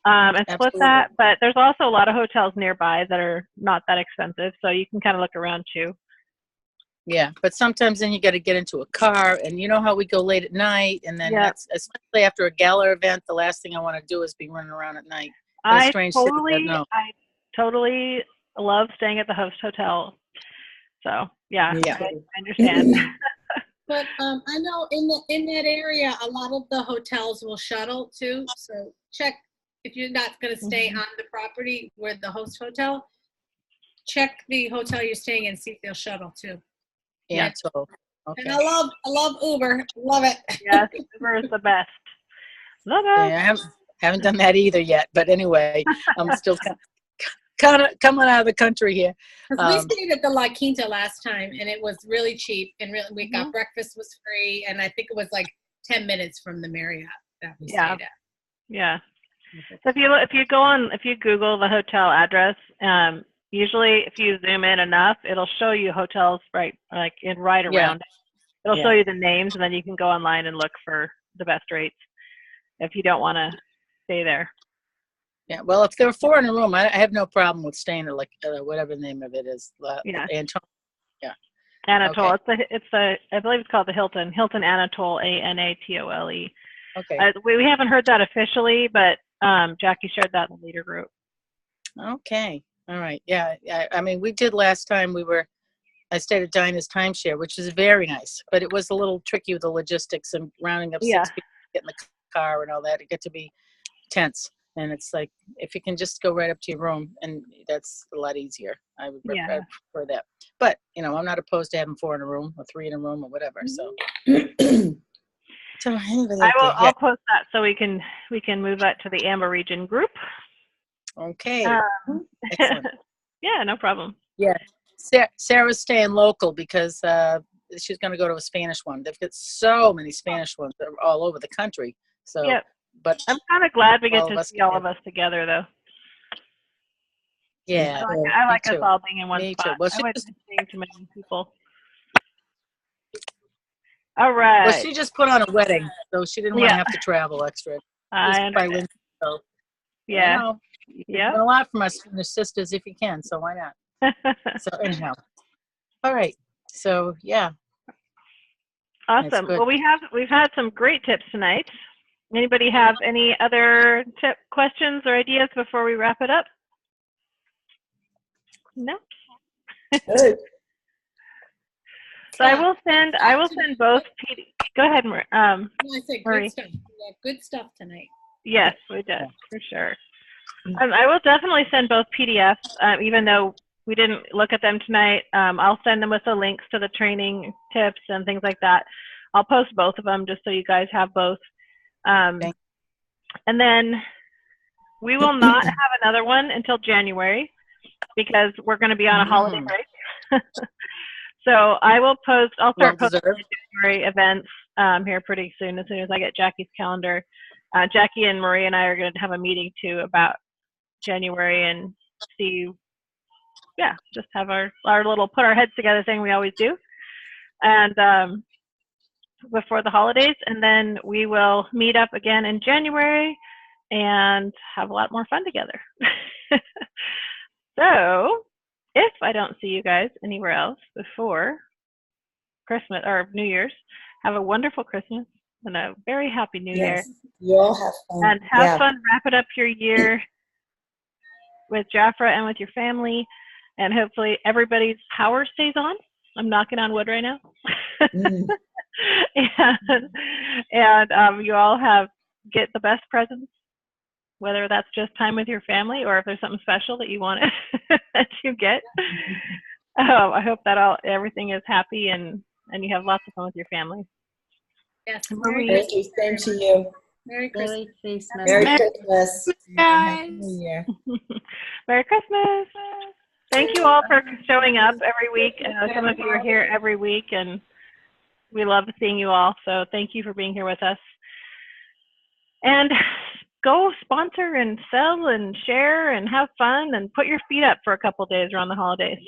and split that. But there's also a lot of hotels nearby that are not that expensive, so you can kind of look around too. Yeah, but sometimes then you got to get into a car, and you know how we go late at night, and then that's, especially after a gala event, the last thing I want to do is be running around at night. I totally love staying at the host hotel. So I understand. But I know in that area, a lot of the hotels will shuttle too. So check if you're not going to stay on the property where the host hotel. Check the hotel you're staying in, see if they'll shuttle too. Yeah. So, okay. And I love Uber. Love it. Yes, Uber is the best. Love it. Yeah, I haven't done that either yet. But anyway, I'm still kind of coming out of the country here. We stayed at the La Quinta last time, and it was really cheap. And really, we got breakfast was free, and I think it was like 10 minutes from the Marriott that we stayed at. Yeah. So if you Google the hotel address, usually if you zoom in enough, it'll show you hotels right around it. It'll show you the names, and then you can go online and look for the best rates if you don't want to stay there. Yeah, well, if there were 4 in a room, I have no problem with staying at like whatever the name of it is. Anatole. Yeah. Anatole. Okay. I believe it's called the Hilton Anatole, Anatole. Okay. We haven't heard that officially, but Jackie shared that in the leader group. Okay. All right. Yeah. I mean, we did last time. I stayed at Dinah's Timeshare, which is very nice, but it was a little tricky with the logistics and rounding up 6 people, getting the car and all that. It got to be tense. And it's like, if you can just go right up to your room, and that's a lot easier. I would prefer that. But, I'm not opposed to having 4 in a room or 3 in a room or whatever. So, I'll post that so we can move that to the Amber Region group. Okay. Excellent. Yeah, no problem. Yeah. Sarah's staying local because she's going to go to a Spanish one. They've got so many Spanish ones that are all over the country. So. Yep. But I'm kind of glad we get to see all of us together, though. Yeah, I like us all being in one spot. Too. Well, I wouldn't seeing too many people. All right. Well, she just put on a wedding, so she didn't want to have to travel extra. I understand. So, yeah. You do a lot from us sisters if you can, so why not? So anyhow, all right. So yeah. Awesome. Well, we've had some great tips tonight. Anybody have any other questions or ideas before we wrap it up? No. Good. So I will send both. Go ahead, Marie. I said good stuff. Yeah, good stuff tonight. Yes, we did for sure. I will definitely send both PDFs, even though we didn't look at them tonight. I'll send them with the links to the training tips and things like that. I'll post both of them just so you guys have both. And then we will not have another one until January because we're going to be on a holiday break. So I'll start posting the January events here pretty soon as I get Jackie's calendar. Jackie and Marie and I are going to have a meeting too about January and see, just have our little put our heads together thing we always do. And before the holidays, and then we will meet up again in January and have a lot more fun together. So if I don't see you guys anywhere else before Christmas or New Year's, have a wonderful Christmas and a very happy New Year. You all have fun. And have fun wrapping up your year with Jafra and with your family, and hopefully everybody's power stays on. I'm knocking on wood right now. and you all get the best presents, whether that's just time with your family or if there's something special that you want that you get. I hope that everything is happy and you have lots of fun with your family. Yes. Thank you. Same to you. Merry Christmas. Merry Christmas. Guys. Yeah. Merry Christmas. Thank you all for showing up every week. Some of you are here every week, and we love seeing you all. So thank you for being here with us. And go sponsor and sell and share and have fun and put your feet up for a couple days around the holidays.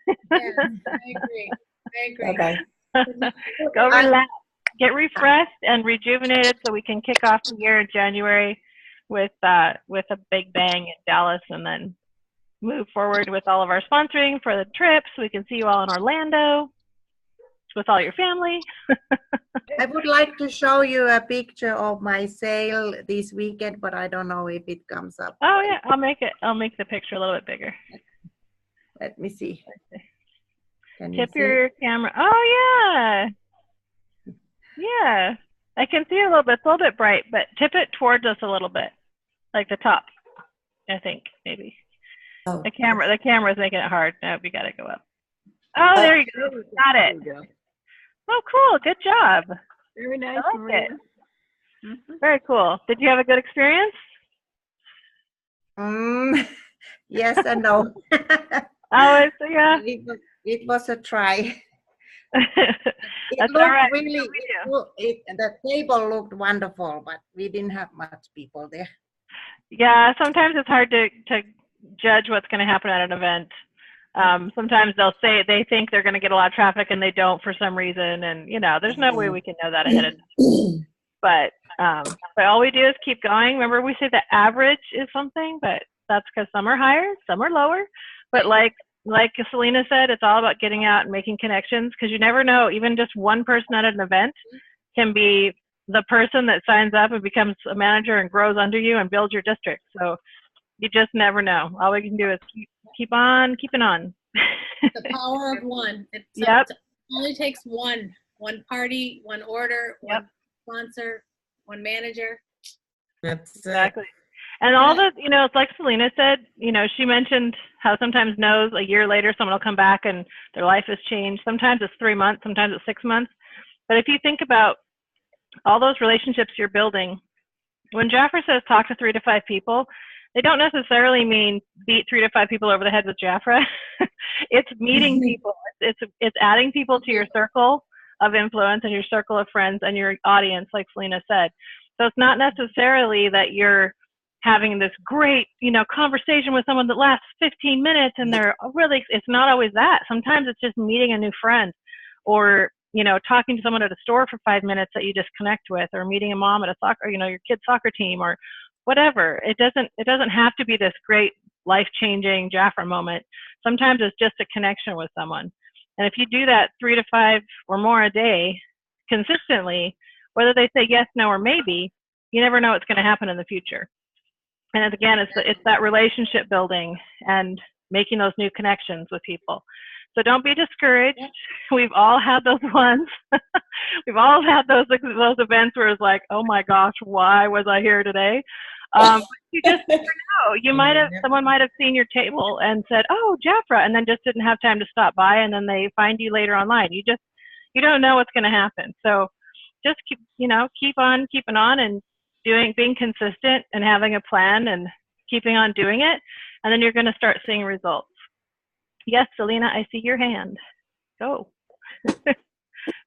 Yeah, I agree. Bye-bye. Go relax, get refreshed and rejuvenated so we can kick off the year in January with a big bang in Dallas, and then move forward with all of our sponsoring for the trips. We can see you all in Orlando with all your family. I would like to show you a picture of my sale this weekend, but I don't know if it comes up. Oh yeah, I'll make the picture a little bit bigger. Let me see. Can Tip you see? your camera. Oh yeah. Yeah. I can see a little bit. It's a little bit bright, but tip it towards us a little bit, like the top. I think maybe Oh. the camera's making it hard. No, we got to go up. Oh, there you go. Got it. Oh, cool. Good job. Very nice, I like Maria. it. Very cool. Did you have a good experience? Yes and no. Oh, yeah. It was a try. It That's looked all right. really, the table looked wonderful, but we didn't have much people there. Yeah, sometimes it's hard to judge what's going to happen at an event. Sometimes they'll say they think they're going to get a lot of traffic and they don't for some reason, and there's no way we can know that ahead of time. But all we do is keep going. Remember, we say the average is something, but that's because some are higher, some are lower. But like Selena said, it's all about getting out and making connections, because you never know. Even just one person at an event can be the person that signs up and becomes a manager and grows under you and builds your district. So you just never know. All we can do is keep on keeping on. The power of one. It only takes one party, one order, one sponsor, one manager. That's exactly. And all the, it's like Selena said, she mentioned how sometimes knows a year later someone will come back and their life has changed. Sometimes it's 3 months, sometimes it's 6 months. But if you think about all those relationships you're building, when Jaffer says talk to 3 to 5 people, they don't necessarily mean beat 3 to 5 people over the head with Jafra. It's meeting people. It's adding people to your circle of influence and your circle of friends and your audience, like Selena said. So it's not necessarily that you're having this great, conversation with someone that lasts 15 minutes and they're really, it's not always that. Sometimes it's just meeting a new friend, or, talking to someone at a store for 5 minutes that you just connect with, or meeting a mom at a soccer, your kid's soccer team, or whatever. It doesn't have to be this great life-changing Jafra moment. Sometimes it's just a connection with someone. And if you do that 3 to 5 or more a day consistently, whether they say yes, no, or maybe, you never know what's going to happen in the future. And again, it's that relationship building and making those new connections with people. So don't be discouraged. We've all had those ones. We've all had those events where it's like, oh my gosh, why was I here today? You just never know. Someone might have seen your table and said, oh, Jafra, and then just didn't have time to stop by, and then they find you later online. You don't know what's going to happen. So just keep on keeping on and being consistent and having a plan and keeping on doing it, and then you're going to start seeing results. Yes, Selena, I see your hand. Go. If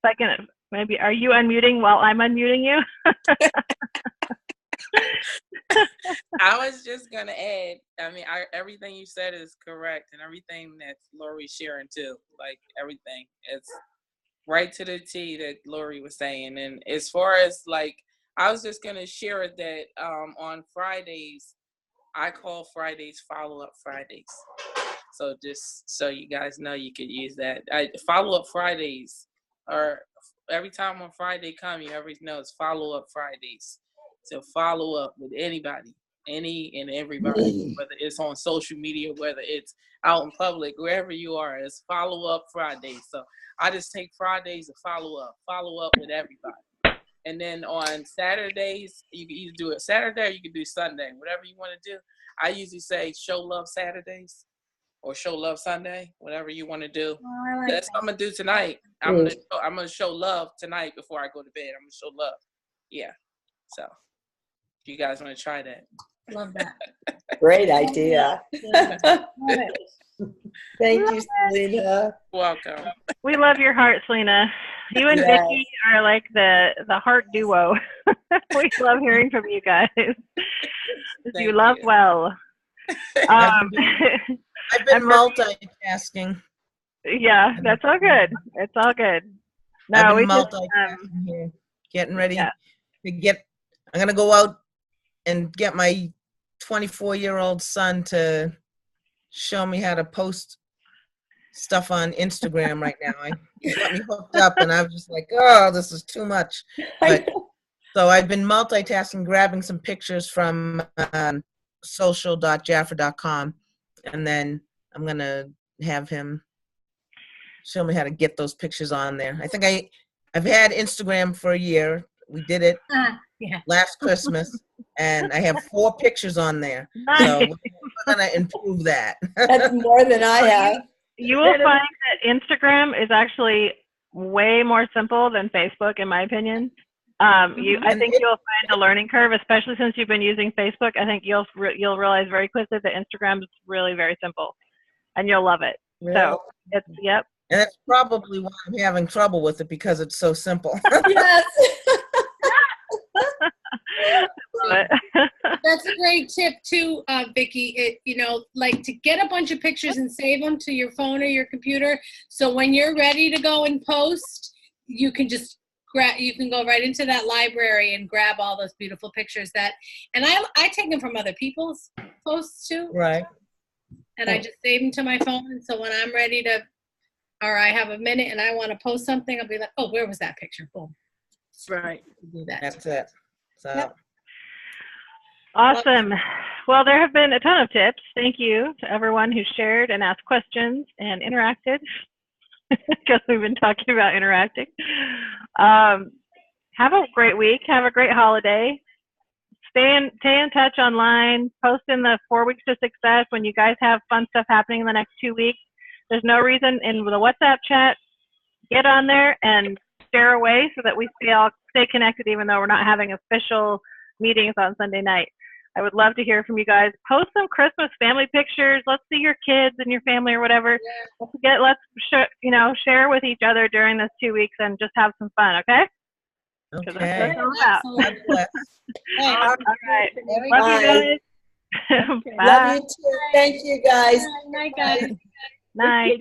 I can, maybe, are you unmuting while I'm unmuting you? I was just gonna add. I mean, everything you said is correct, and everything that Lori's sharing too. Like everything, it's right to the T that Lori was saying. And as far as I was just gonna share it that on Fridays, I call Fridays follow-up Fridays. So just so you guys know, you could use that. Follow-up Fridays, or every time on Friday come, you already know it's follow-up Fridays. So follow up with anybody, any and everybody, whether it's on social media, whether it's out in public, wherever you are, it's follow-up Fridays. So I just take Fridays to follow up with everybody. And then on Saturdays, you can either do it Saturday or you can do Sunday, whatever you want to do. I usually say show love Saturdays or show love Sunday, whatever you want to do. That's what I'm going to do tonight. I'm going to show love tonight before I go to bed. I'm going to show love. Yeah. So if you guys want to try that. Love that. Great idea. Thank you, Selena. Welcome. We love your heart, Selena. You and Vicki are like the heart duo. We love hearing from you guys. You love well. I've been multitasking. Yeah, that's all good. It's all good. No, I've been multitasking here, getting ready to get. I'm gonna go out and get my 24-year-old son to show me how to post stuff on Instagram right now. He got me hooked up, and I was just like, oh, this is too much. But so I've been multitasking, grabbing some pictures from social.jaffa.com, and then I'm gonna have him show me how to get those pictures on there. I think I've had Instagram for a year. We did it Yeah. last Christmas, and I have 4 pictures on there. Nice. So we're gonna improve that. That's more than I have. You will find that Instagram is actually way more simple than Facebook, in my opinion. I think you'll find the learning curve, especially since you've been using Facebook. I think you'll realize very quickly that Instagram is really very simple, and you'll love it. Really? So it's yep. And that's probably why I'm having trouble with it, because it's so simple. Yes. That's a great tip too, Vicki. Like to get a bunch of pictures and save them to your phone or your computer. So when you're ready to go and post, you can just you can go right into that library and grab all those beautiful pictures and I take them from other people's posts too. Right. And I just save them to my phone. And so when I'm ready to, or I have a minute and I want to post something, I'll be like, oh, where was that picture? Boom. Right. Do that. That's it. So. Yep. Awesome. Well, there have been a ton of tips. Thank you to everyone who shared and asked questions and interacted, because we've been talking about interacting. Have a great week. Have a great holiday. Stay in touch online. Post in the 4 Weeks to Success when you guys have fun stuff happening in the next 2 weeks. There's no reason in the WhatsApp chat. Get on there and share away so that we all stay connected, even though we're not having official meetings on Sunday night. I would love to hear from you guys. Post some Christmas family pictures. Let's see your kids and your family or whatever. Let's share with each other during this 2 weeks and just have some fun. Okay. Okay. Absolutely. All right. Love you guys. Bye. Love you too. Thank you guys. Night, guys. Night.